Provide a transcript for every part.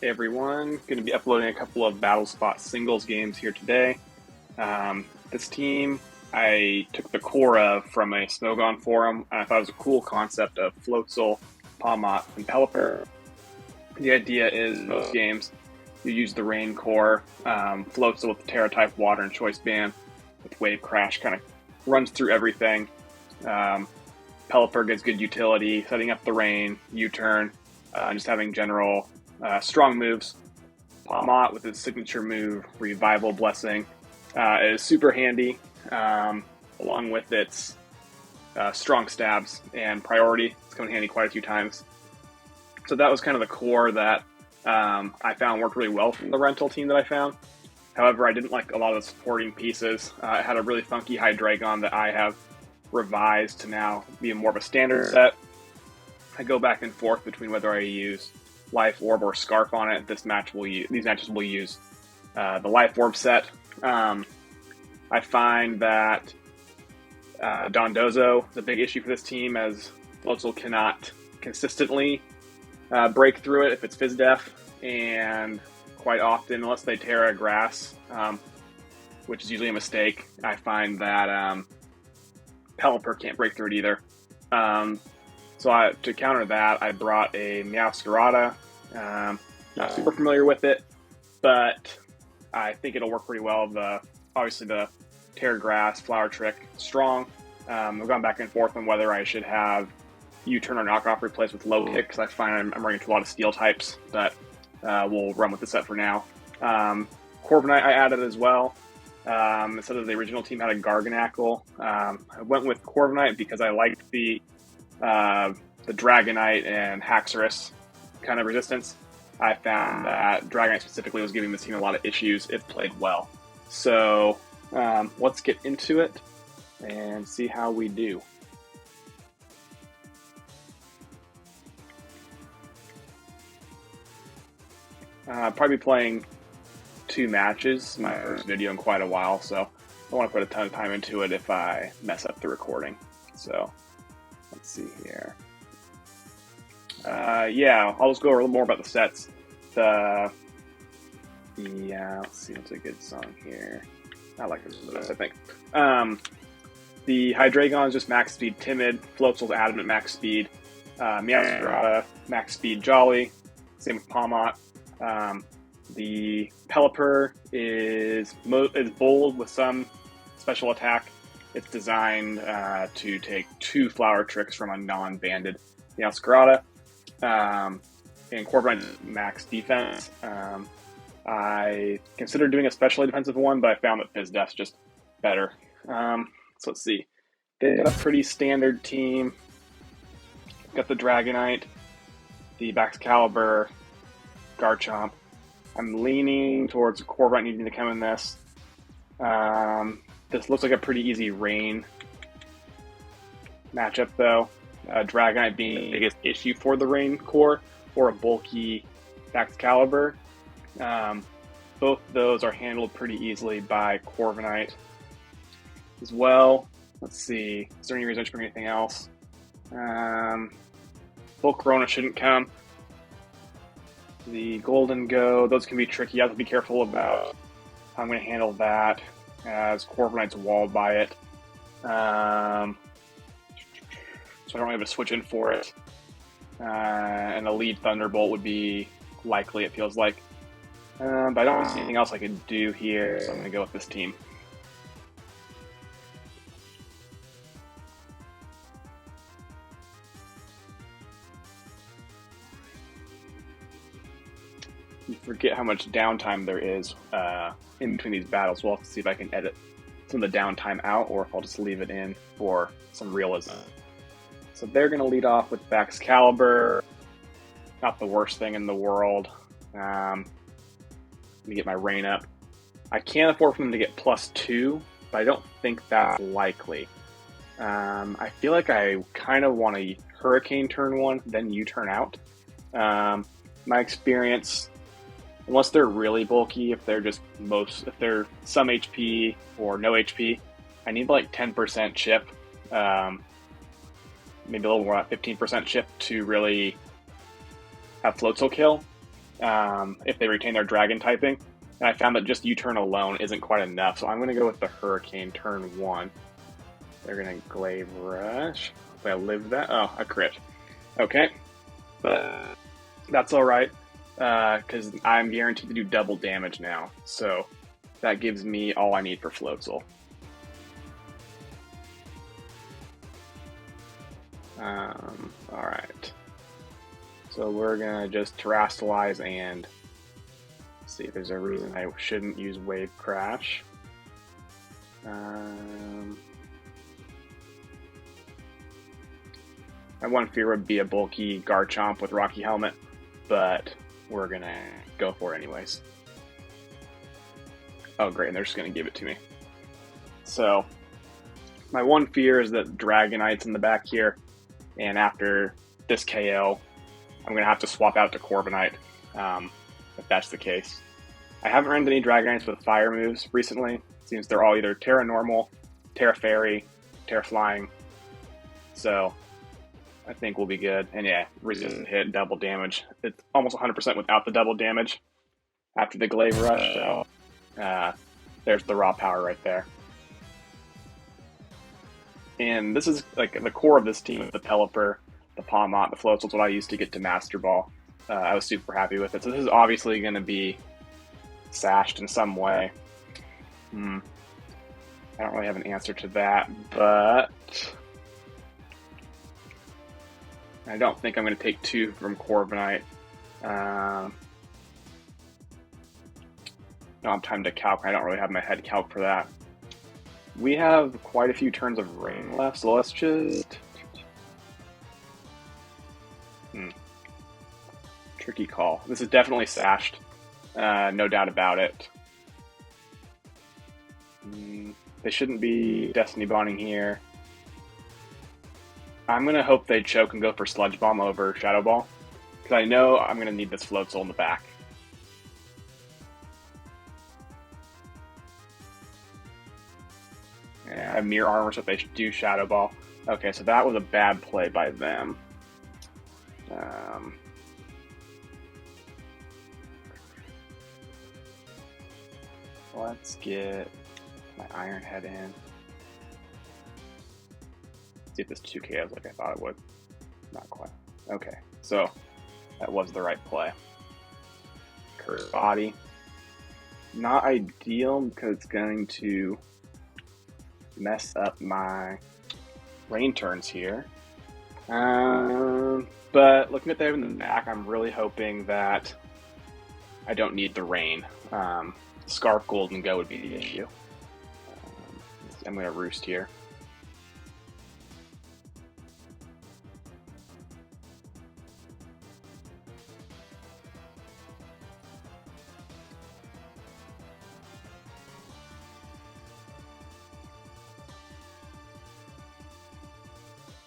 Hey everyone, going to be uploading a couple of Battle Spot singles games here today. This team I took the core of from a Smogon forum, and I thought it was a cool concept of Floatzel, Palmot, and Pelipper. The idea is most games you use the Rain core, Floatzel with the Terra type Water and Choice Band with Wave Crash kind of runs through everything. Pelipper gets good utility, setting up the Rain, U-turn, just having general strong moves. Palmot with his signature move, Revival Blessing, is super handy, along with its strong stabs and priority. It's come in handy quite a few times. So that was kind of the core that I found worked really well from the rental team that I found. However, I didn't like a lot of the supporting pieces. It had a really funky Hydreigon that I have revised to now be more of a standard set. I go back and forth between whether I use Life Orb or Scarf on it. These matches will use the Life Orb set. I find that Dondozo is a big issue for this team, as Floatzel cannot consistently break through it if it's Fizz Def, and quite often, unless they Terra Grass, which is usually a mistake, I find that Pelipper can't break through it either. So to counter that, I brought a Meowscarada. Not super familiar with it, but I think it'll work pretty well. Obviously the Terra Grass, Flower Trick, strong. I've gone back and forth on whether I should have U-turn or knockoff replaced with low kick, because I find I'm running into a lot of steel types, but we'll run with the set for now. Corviknight I added as well. Instead of the original team had a Garganackle, I went with Corviknight because I liked the Dragonite and Haxorus kind of resistance. I found that Dragonite specifically was giving this team a lot of issues if played well. So let's get into it and see how we do. Probably playing 2 matches, my first video in quite a while, so I don't want to put a ton of time into it if I mess up the recording. So let's see here. Yeah, I'll just go over a little more about the sets. Let's see what's a good song here. I like this the best, I think. The Hydreigon is just max speed Timid. Floatzel's Adamant max speed. Meowscarada max speed Jolly. Same with Palmot. The Pelipper is bold with some special attack. It's designed to take 2 Flower Tricks from a non-banded Meowscarada. And Corviknight's max defense. I considered doing a specially defensive one, but I found that Fizz Def's just better. So let's see. They got a pretty standard team. Got the Dragonite, the Baxcalibur, Garchomp. I'm leaning towards Corviknight needing to come in this. This looks like a pretty easy Rain matchup, though. Dragonite being the biggest issue for the Rain core, or a bulky Baxcalibur. Both those are handled pretty easily by Corviknight as well. Let's see. Is there any reason I should bring anything else? Full Corona shouldn't come. The Golden Go, those can be tricky. You have to be careful about how I'm going to handle that, as Corviknight's walled by it. So I don't really have to switch in for it. And a lead Thunderbolt would be likely, it feels like. But I don't see anything else I could do here, so I'm going to go with this team. You forget how much downtime there is in between these battles. We'll have to see if I can edit some of the downtime out, or if I'll just leave it in for some realism. So they're going to lead off with Baxcalibur. Not the worst thing in the world. Let me get my Rain up. I can't afford for them to get +2, but I don't think that's likely. I feel like I kind of want to Hurricane turn 1, then U-turn out. My experience, unless they're really bulky, if they're some HP or no HP, I need like 10% chip, maybe a little more, 15% chip to really have Floatzel kill. if they retain their dragon typing. And I found that just U-turn alone isn't quite enough, so I'm going to go with the Hurricane turn 1. They're going to Glaive Rush. If I live that. Oh, a crit. Okay. But that's alright, because I'm guaranteed to do double damage now. So that gives me all I need for Floatzel. Alright. So we're going to just Terrastalize and see if there's a reason I shouldn't use Wave Crash. My one fear would be a bulky Garchomp with Rocky Helmet, but we're going to go for it anyways. Oh great, and they're just going to give it to me. So my one fear is that Dragonite's in the back here, and after this KO, I'm going to have to swap out to Corviknight, if that's the case. I haven't run any Dragonites with fire moves recently. It seems they're all either Terra Normal, Terra Fairy, Terra Flying. So I think we'll be good. And yeah, resistant hit, double damage. It's almost 100% without the double damage after the Glaive Rush. So there's the raw power right there. And this is like the core of this team, the Pelipper, the Pawmot, the Floatzel's what I used to get to Master Ball. I was super happy with it. So this is obviously going to be sashed in some way. I don't really have an answer to that, but I don't think I'm going to take 2 from Corviknight. I don't have time to calc. I don't really have my head calc for that. We have quite a few turns of rain left, so let's just... Tricky call. This is definitely sashed. No doubt about it. They shouldn't be Destiny Bonding here. I'm going to hope they choke and go for Sludge Bomb over Shadow Ball, because I know I'm going to need this Floatzel in the back. Yeah, I have Mirror Armor, so if they do Shadow Ball. Okay, so that was a bad play by them. Let's get my Iron Head in. See if this 2KOs like I thought it would. Not quite. Okay, so that was the right play. Curse Body. Not ideal because it's going to mess up my rain turns here. But looking at them in the back, I'm really hoping that I don't need the rain. Scarf Golden Go would be the issue. I'm going to roost here.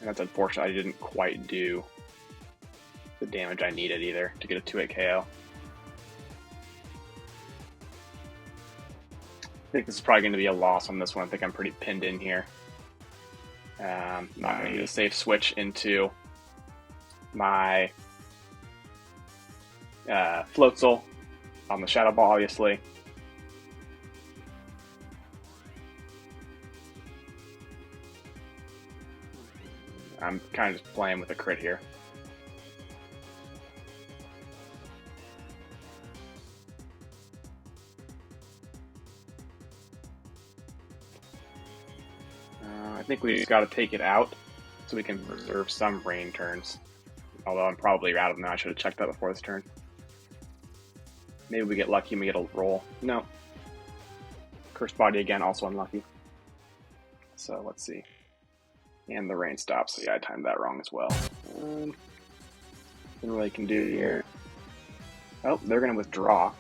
And that's unfortunate. I didn't quite do the damage I needed either to get a 2-8 KO. I think this is probably going to be a loss on this one. I think I'm pretty pinned in here. Not going to get a safe switch into my Floatzel on the Shadow Ball, obviously. I'm kind of just playing with a crit here. I think we just got to take it out so we can reserve some rain turns. Although I'm probably out of them now. I should have checked that before this turn. Maybe we get lucky and we get a roll. No. Cursed Body again, also unlucky. So let's see. And the rain stops. So yeah, I timed that wrong as well. Nothing really can do here. Oh, they're going to withdraw.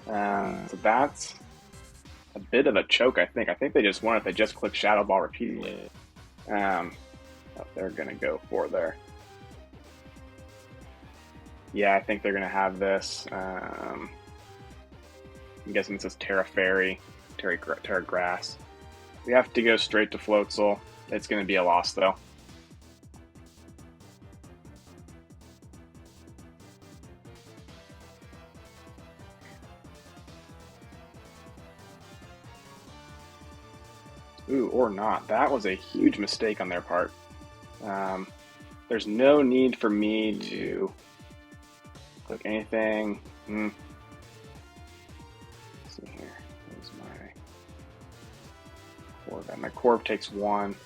So that's a bit of a choke, I think. I think they just won if they just click Shadow Ball repeatedly. They're going to go for their... Yeah, I think they're going to have this. I'm guessing this is Terra Fairy, Terra Grass. We have to go straight to Floatzel. It's going to be a loss, though. Ooh, or not. That was a huge mistake on their part. There's no need for me to click anything. Let's see here. Where's my Corv? My Corv takes 1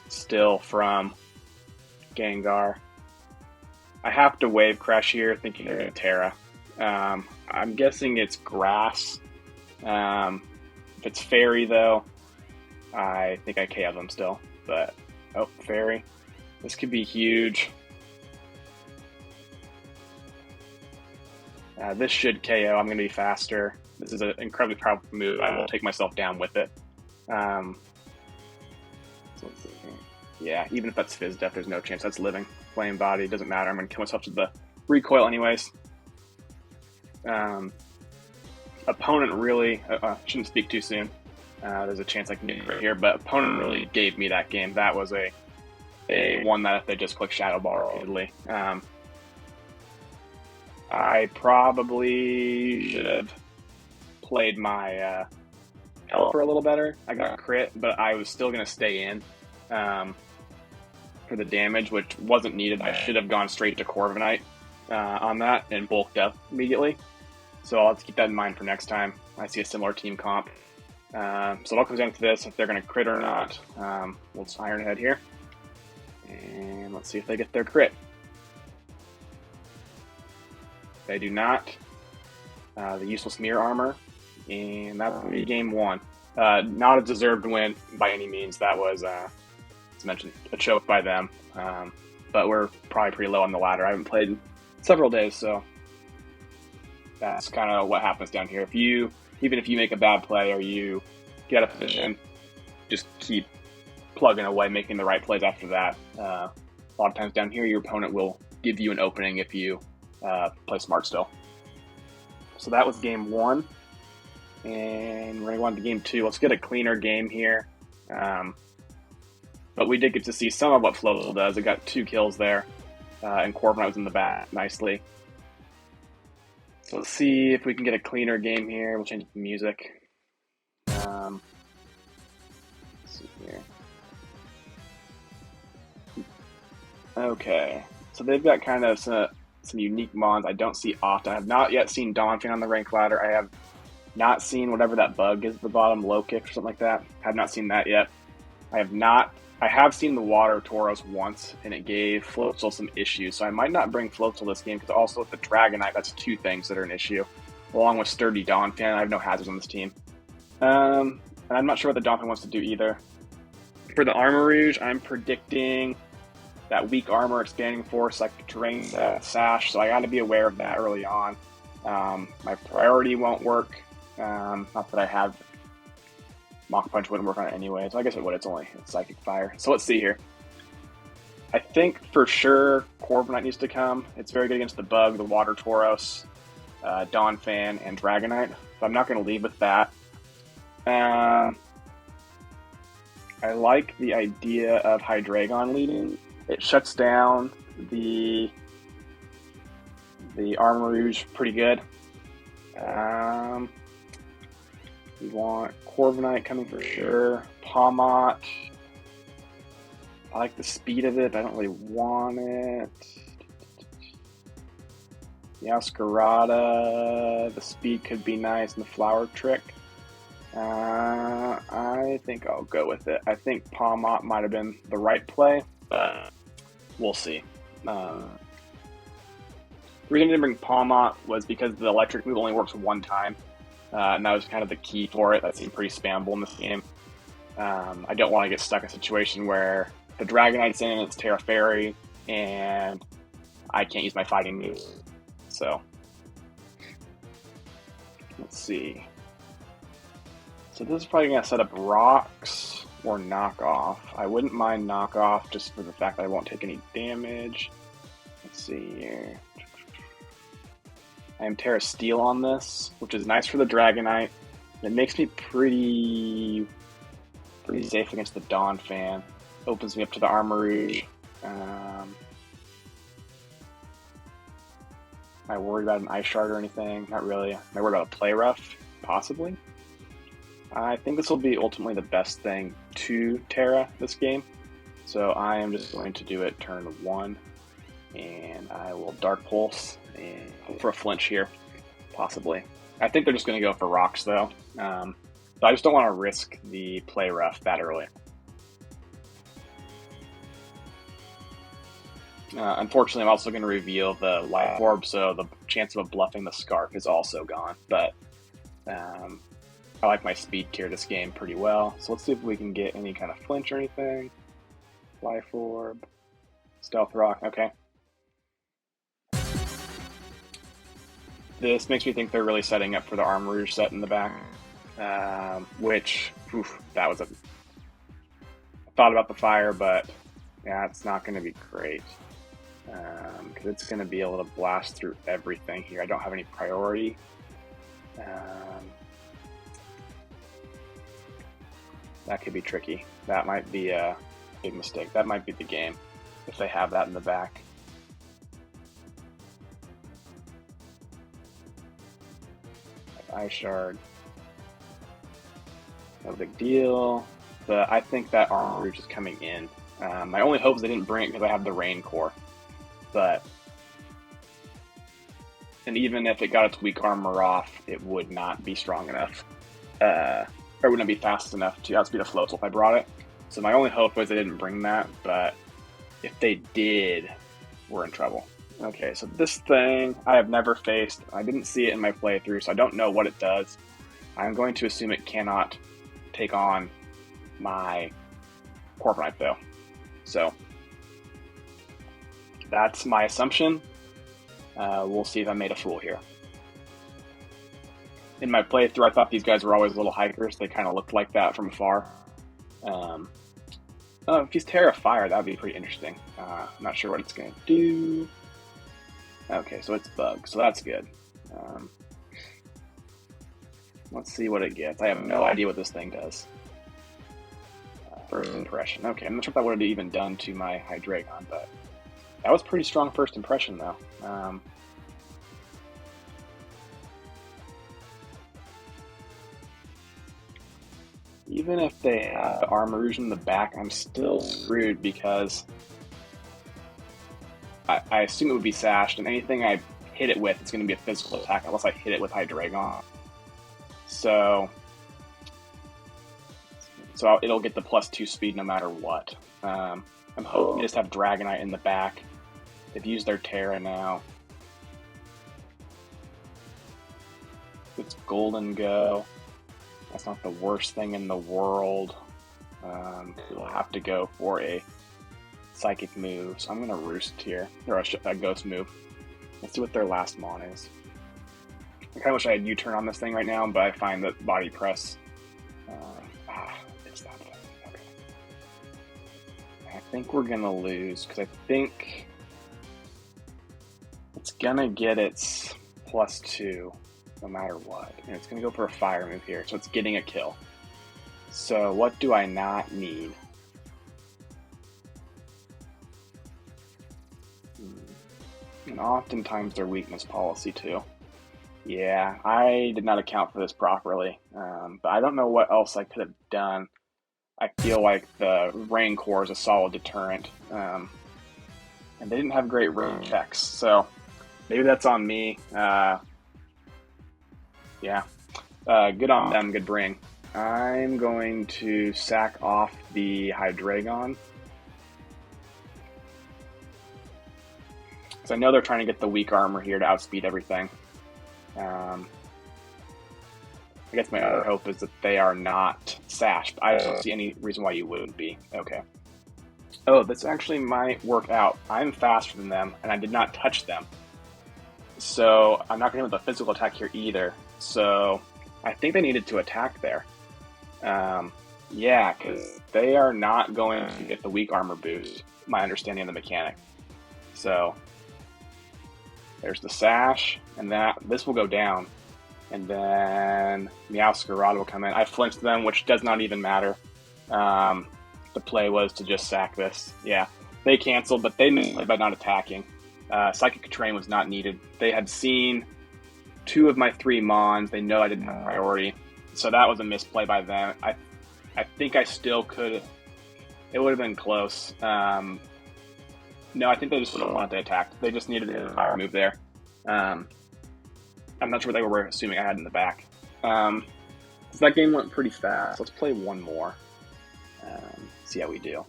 still from Gengar. I have to wave crash here, thinking they're going to Terra. I'm guessing it's grass. If it's fairy, though, I think I KO them still. But, oh, fairy. This could be huge. This should KO. I'm going to be faster. This is an incredibly powerful move. I will take myself down with it. So let's see here. Yeah, even if that's Fizz Death, there's no chance. That's living. Flame Body, doesn't matter. I'm going to kill myself to the recoil anyways. Opponent really, shouldn't speak too soon. There's a chance I can get it right here, but opponent really gave me that game. That was a one that if they just click Shadow Ball repeatedly. I probably should have played my Helper a little better. I got crit, but I was still going to stay in for the damage, which wasn't needed. I should have gone straight to Corviknight on that and bulked up immediately. So I'll have to keep that in mind for next time I see a similar team comp. So it all comes down to this, if they're going to crit or not. We'll just Iron Head here. And let's see if they get their crit. They do not. The useless mirror armor. And that's going to be game 1. Not a deserved win by any means. That was, as mentioned, a choke by them. But we're probably pretty low on the ladder. I haven't played in several days, so that's kind of what happens down here. Even if you make a bad play or you get a position, just keep plugging away, making the right plays after that. A lot of times down here, your opponent will give you an opening if you play smart still. So that was game 1. And we're going to go on to game 2. Let's get a cleaner game here. But we did get to see some of what Floatzel does. It got 2 kills there. And Corviknight was in the back nicely. So let's see if we can get a cleaner game here. We'll change the music. Let's see here. Okay. So they've got kind of some unique mons I don't see often. I have not yet seen Donphan on the rank ladder. I have not seen whatever that bug is at the bottom, low kick or something like that. I have not seen that yet. I have seen the water Tauros once, and it gave Floatzel some issues, so I might not bring Floatzel this game, because also with the Dragonite, that's 2 things that are an issue. Along with Sturdy Donphan, I have no hazards on this team. And I'm not sure what the Donphan wants to do either. For the Armarouge, I'm predicting that weak armor, expanding force, like terrain sash, so I got to be aware of that early on. My priority won't work. Not that I have Mach Punch wouldn't work on it anyway, so I guess it would. It's only Psychic Fire. So let's see here. I think for sure Corviknight needs to come. It's very good against the Bug, the Water Tauros, Donphan, and Dragonite. So I'm not going to lead with that. I like the idea of Hydreigon leading. It shuts down the Armarouge pretty good. We want Corviknight coming for sure. Pawmot. I like the speed of it. I don't really want it. Yaoscarada. The speed could be nice, and the Flower Trick. I think I'll go with it. I think Pawmot might have been the right play, but we'll see. The reason I didn't bring Pawmot was because the electric move only works one time. And that was kind of the key for it. That seemed pretty spammable in this game. I don't want to get stuck in a situation where the Dragonite's in, it's Terra Fairy, and I can't use my fighting moves. So, let's see. So this is probably going to set up Rocks or Knockoff. I wouldn't mind Knockoff just for the fact that I won't take any damage. Let's see here. I am Terra Steel on this, which is nice for the Dragonite. It makes me pretty safe against the Donphan. Opens me up to the Armarouge. Am I worried about an Ice Shard or anything? Not really. Am I worried about a Play Rough? Possibly. I think this will be ultimately the best thing to Terra this game. So I am just going to do it turn 1, and I will Dark Pulse and hope for a flinch here, possibly. I think they're just going to go for rocks though. But I just don't want to risk the play rough that early. Unfortunately, I'm also going to reveal the Life Orb, so the chance of bluffing the Scarf is also gone. But I like my speed tier this game pretty well. So let's see if we can get any kind of flinch or anything. Life Orb, Stealth Rock, okay. This makes me think they're really setting up for the Armor Rouge set in the back, which, oof, that was a... I thought about the fire, but yeah, it's not going to be great. Because it's going to be able to blast through everything here. I don't have any priority. That could be tricky. That might be a big mistake. That might be the game if they have that in the back. Eye Shard. No big deal. But I think that Armor Rouge is coming in. My only hope is they didn't bring it because I have the Rain Core. But, and even if it got its weak armor off, it would not be strong enough. Or it wouldn't be fast enough to outspeed a Floatzel if I brought it. So my only hope was they didn't bring that, but if they did, we're in trouble. Okay, so this thing I have never faced. I didn't see it in my playthrough, so I don't know what it does. I'm going to assume it cannot take on my Corviknight though. So that's my assumption. We'll see if I made a fool here. In my playthrough, I thought these guys were always little hikers. They kind of looked like that from afar. If he's Terra Fire, that would be pretty interesting. I'm not sure what it's going to do. Okay, so it's Bug, so that's good. Let's see what it gets. I have no idea what this thing does. First impression. Okay, I'm not sure if that would have even done to my Hydreigon, but that was pretty strong first impression, though. Even if they have the Armor Rouge in the back, I'm still screwed because I assume it would be sashed, and anything I hit it with, it's going to be a physical attack unless I hit it with Hydreigon. So it'll get the +2 speed no matter what. I'm hoping they just have Dragonite in the back. They've used their Terra now. It's Golden Go. That's not the worst thing in the world. We'll have to go for a Psychic move, so I'm going to Roost here. Or a Ghost move. Let's see what their last Mon is. I kind of wish I had U-turn on this thing right now, but I find that Body Press... it's that thing. Okay. I think we're going to lose, because I think it's going to get its +2 no matter what. And it's going to go for a Fire move here, so it's getting a kill. So what do I not need? And oftentimes their weakness policy too. Yeah, I did not account for this properly, but I don't know what else I could have done. I feel like the Rain Core is a solid deterrent, and they didn't have great range checks, so maybe that's on me. Yeah, good on them, good bring. I'm going to sack off the Hydreigon. Because I know they're trying to get the weak armor here to outspeed everything. I guess my other hope is that they are not sashed. I don't see any reason why you wouldn't be. Okay. Oh, this actually might work out. I'm faster than them, and I did not touch them. So I'm not going to hit with a physical attack here either. So I think they needed to attack there. Yeah, because they are not going to get the weak armor boost, my understanding of the mechanic. So there's the Sash, and this will go down. And then Meowscarada will come in. I flinched them, which does not even matter. The play was to just sack this. Yeah, they canceled, but they missed by not attacking. Psychic Train was not needed. They had seen 2 of my 3 Mons. They know I didn't have priority. So that was a misplay by them. I think I still could. It would have been close. No, I think they just would have wanted to attack. They just needed a fire move there. I'm not sure what they were assuming I had in the back. So that game went pretty fast. Let's play one more. See how we do.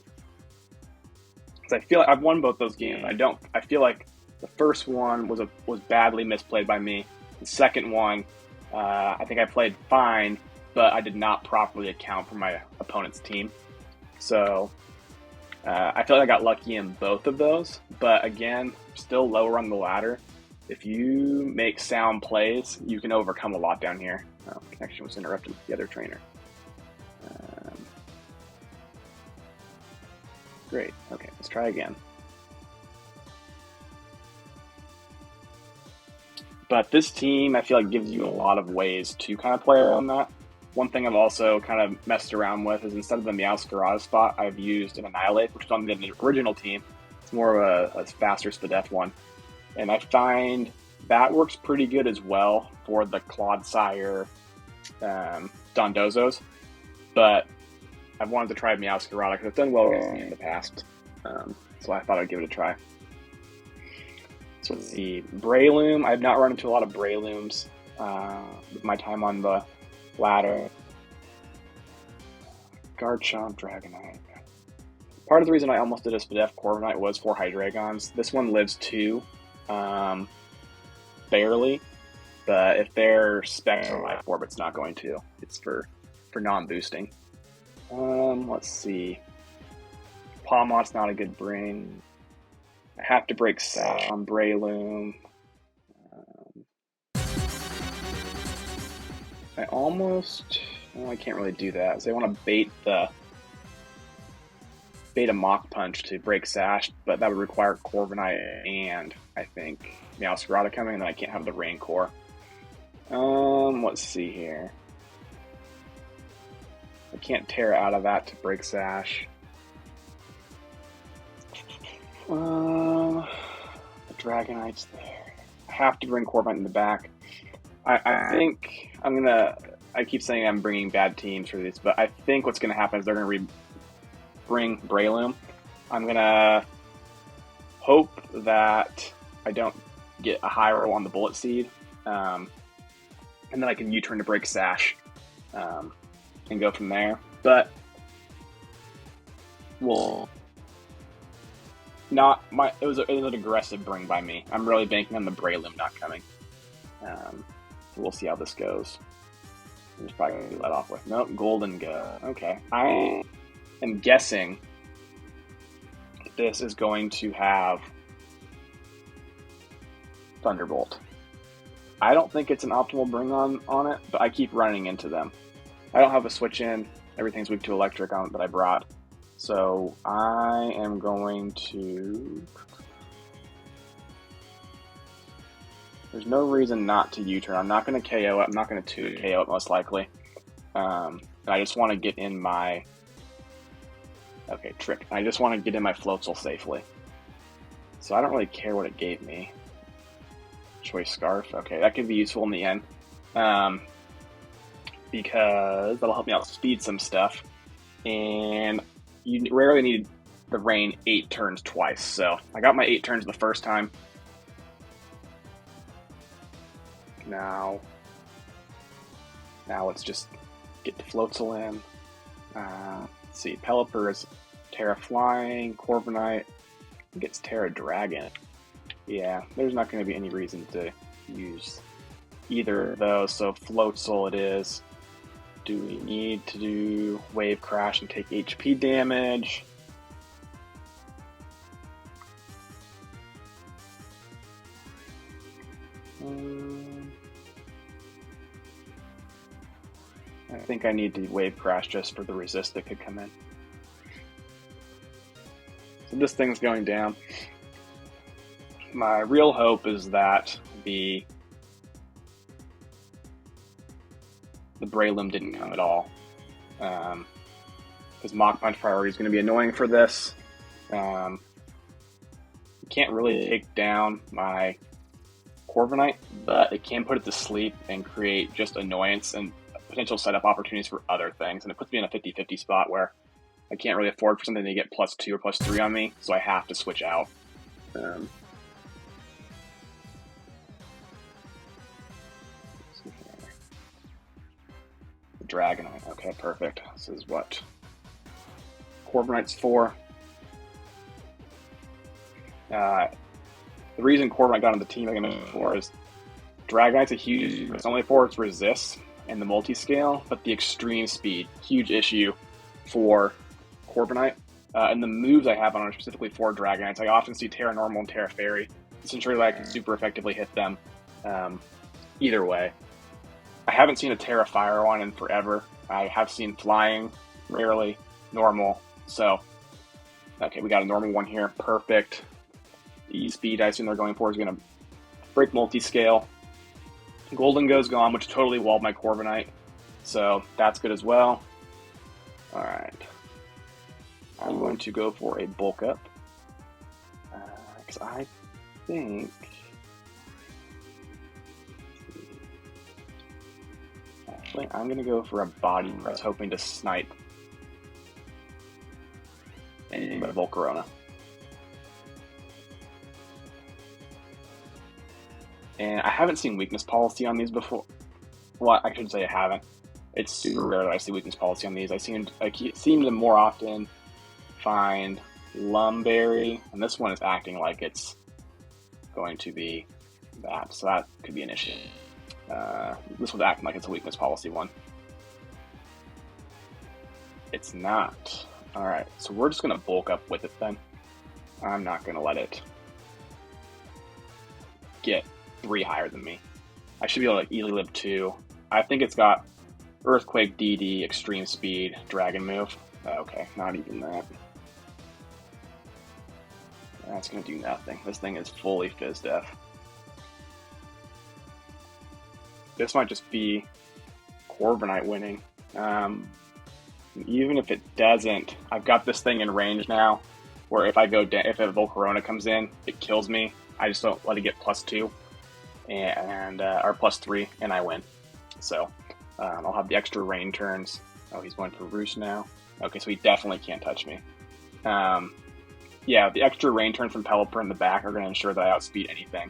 Because I feel like I've won both those games. I feel like the first one was badly misplayed by me. The second one, I think I played fine, but I did not properly account for my opponent's team. So I feel like I got lucky in both of those, but again, still lower on the ladder. If you make sound plays, you can overcome a lot down here. Oh, connection was interrupted with the other trainer. Great. Okay, let's try again. But this team, I feel like, gives you a lot of ways to kind of play around that. One thing I've also kind of messed around with is instead of the Meowscarada spot, I've used an Annihilate, which is on the original team. It's more of a faster Spadef one. And I find that works pretty good as well for the Clodsire Dondozos. But I've wanted to try Meowscarada because it's done well against me in the past. So I thought I'd give it a try. So let's see. Breloom. I've not run into a lot of Brelooms with my time on the ladder. Garchomp, Dragonite. Part of the reason I almost did a Spadef Corviknight was for Hydreigons. This one lives 2, barely, but if they're specs on Life Orb, it's not going to. It's for non-boosting. Let's see. Pawmot's not a good bring. I have to break Sash on Breloom. I can't really do that. So I want to bait a Mach Punch to break Sash, but that would require Corviknight and I think Meowscarada coming, and then I can't have the Rain Core. Let's see here. I can't tear out of that to break Sash. The Dragonite's there. I have to bring Corviknight in the back. I think I'm gonna. I keep saying I'm bringing bad teams for these, but I think what's gonna happen is they're gonna bring Breloom. I'm gonna hope that I don't get a high roll on the Bullet Seed, and then I can U-turn to break Sash, and go from there. But it was an aggressive bring by me. I'm really banking on the Breloom not coming. We'll see how this goes. I'm just probably going to let off with Golden Go. Okay. I am guessing this is going to have Thunderbolt. I don't think it's an optimal bring on it, but I keep running into them. I don't have a switch in. Everything's weak to electric on it that I brought. So I am going to... There's no reason not to U-turn. I'm not going to KO it. I'm not going to KO it most likely. And I just want to get in my... Okay, trick. I just want to get in my Floatzel safely. So I don't really care what it gave me. Choice Scarf. Okay, that could be useful in the end. Because that'll help me outspeed some stuff. And you rarely need the rain 8 turns twice. So I got my 8 turns the first time. Now let's just get the Floatzel in. Let's see, Pelipper is Terra Flying, Corviknight gets Terra Dragon. Yeah, there's not going to be any reason to use either of those, so Floatzel it is. Do we need to do Wave Crash and take HP damage? I think I need to Wave Crash just for the resist that could come in. So this thing's going down. My real hope is that the Breloom didn't come at all. Because Mach Punch priority is going to be annoying for this. You can't really take down my Corviknight, but it can put it to sleep and create just annoyance and potential setup opportunities for other things, and it puts me in a 50-50 spot where I can't really afford for something to get +2 or +3 on me, so I have to switch out. The Dragonite. Okay, perfect. This is what Corviknight's for. The reason Corviknight got on the team, like I mentioned before, is Dragonite's a huge. It's only for its resists and the multi-scale, but the extreme speed, huge issue for Corviknight. And the moves I have on are specifically for Dragonites. I often see Terra Normal and Terra Fairy. It's ensuring that I can super effectively hit them either way. I haven't seen a Terra Fire one in forever. I have seen Flying, rarely, Normal. So, okay, we got a normal one here. Perfect. The speed I assume they're going for is going to break multi-scale. Golden Go's gone, which totally walled my Corviknight. So, that's good as well. Alright. I'm going to go for a bulk up. Because I think... Actually, I'm going to go for a body press, hoping to snipe anything but a Volcarona. And I haven't seen weakness policy on these before. Well, I should say I haven't. It's super rare that I see weakness policy on these. I seem to more often find Lumberry, and this one is acting like it's going to be that, so that could be an issue. This one's acting like it's a weakness policy one. It's not. Alright, so we're just going to bulk up with it then. I'm not going to let it get 3 higher than me. I should be able to easily live 2. I think it's got Earthquake, DD, Extreme Speed, Dragon Move. Okay, not even that. That's going to do nothing. This thing is fully Fizz Def. This might just be Corviknight winning. Even if it doesn't, I've got this thing in range now, where if I go if a Volcarona comes in, it kills me. I just don't let it get +2 and or +3, and I win. So I'll have the extra rain turns. Oh, he's going for Roost now. Okay, so he definitely can't touch me. Yeah, the extra rain turns from Pelipper in the back are going to ensure that I outspeed anything,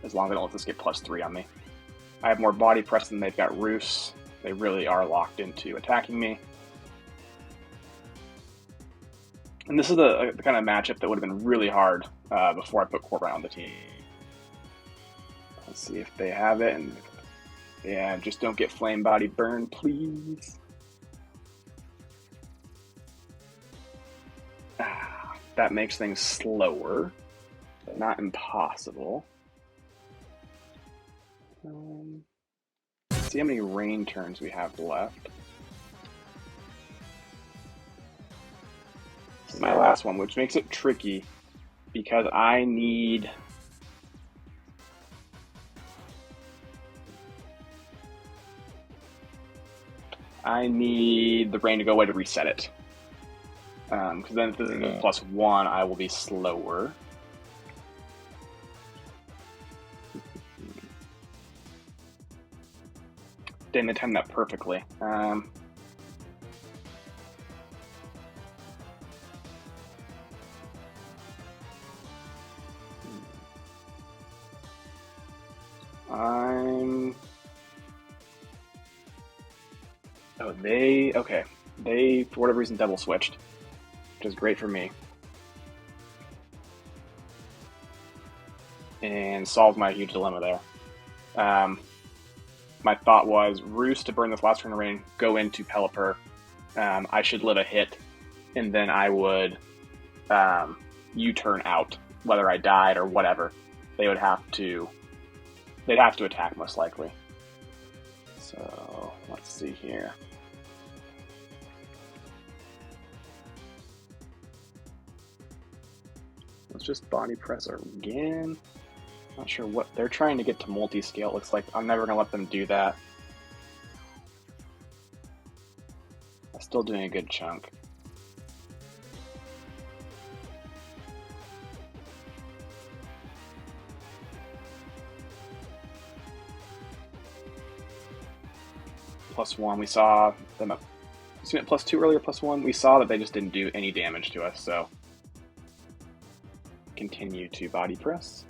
as long as I don't let this get +3 on me. I have more body press than they've got Roost. They really are locked into attacking me. And this is the kind of matchup that would have been really hard before I put Corviknight on the team. Let's see if they have it. And yeah, just don't get Flame Body Burn, please. That makes things slower, but not impossible. Let's see how many rain turns we have left. This is my last one, which makes it tricky because I need... the rain to go away to reset it. Because then if this is +1, I will be slower. Didn't they time that perfectly? Okay. They, for whatever reason, double switched, which is great for me. And solves my huge dilemma there. My thought was Roost to burn this last turn of rain, go into Pelipper. I should live a hit, and then I would U-turn out, whether I died or whatever. They'd have to attack most likely. So let's see here. Let's just body press again. Not sure what they're trying to get to multi-scale. Looks like I'm never gonna let them do that. I'm still doing a good chunk. +1. We saw them at +2 earlier, +1. We saw that they just didn't do any damage to us, so continue to body press.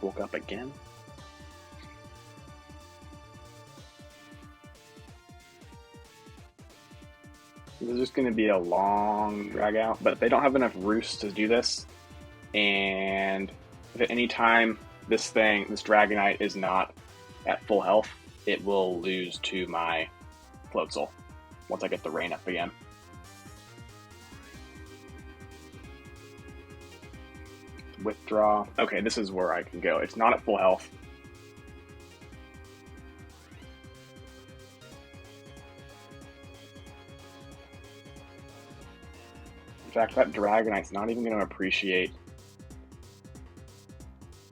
Woke up again. This is just going to be a long drag out, but they don't have enough roosts to do this. And if at any time this Dragonite is not at full health, it will lose to my Floatzel once I get the rain up again. Withdraw. Okay, this is where I can go. It's not at full health. In fact, that Dragonite's not even going to appreciate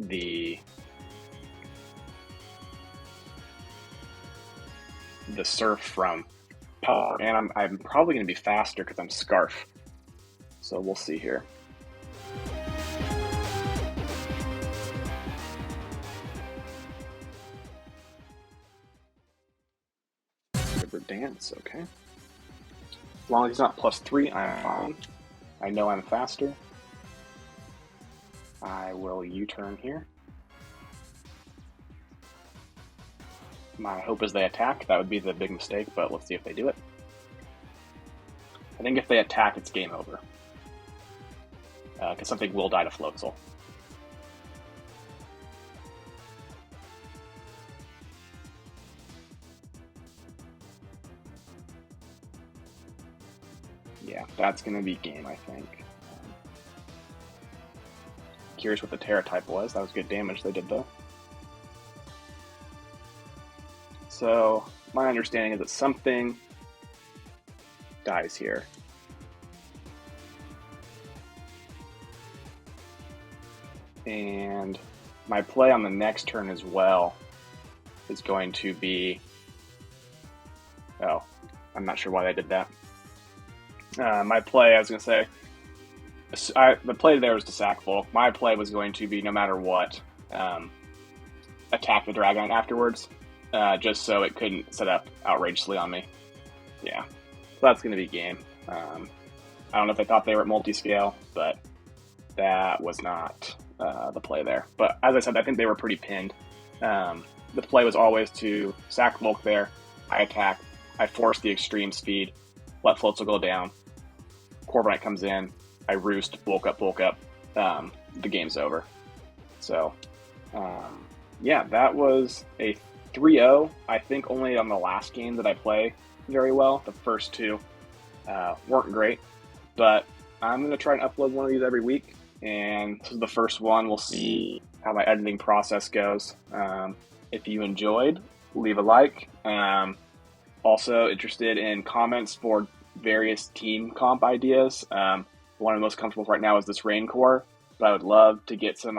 the surf from Power, and I'm probably going to be faster because I'm Scarf. So we'll see here. River Dance, okay. As long as he's not +3, I'm fine. I know I'm faster. I will U-turn here. My hope is they attack. That would be the big mistake, but let's see if they do it. I think if they attack, it's game over. Because something will die to Floatzel. Yeah, that's going to be game, I think. Curious what the Terra type was. That was good damage they did, though. So, my understanding is that something dies here. And my play on the next turn as well is going to be... Oh, I'm not sure why they did that. My play, I was going to say, the play there was to sack Volk. My play was going to be, no matter what, attack the Dragonite afterwards, just so it couldn't set up outrageously on me. Yeah, so that's going to be game. I don't know if they thought they were at multi-scale, but that was not the play there. But as I said, I think they were pretty pinned. The play was always to sack Volk there, I attack, I force the extreme speed, let Floatzel go down, Corviknight comes in, I roost, bulk up, the game's over. So, yeah, that was a 3-0. I think only on the last game that I play very well. The first two weren't great, but I'm going to try and upload one of these every week, and this is the first one. We'll see how my editing process goes. If you enjoyed, leave a like. Also interested in comments for various team comp ideas. One I'm most comfortable with right now is this Rain Core, but I would love to get some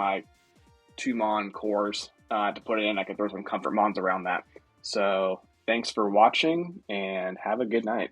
2-mon cores to put it in. I could throw some comfort mons around that. So thanks for watching, and have a good night.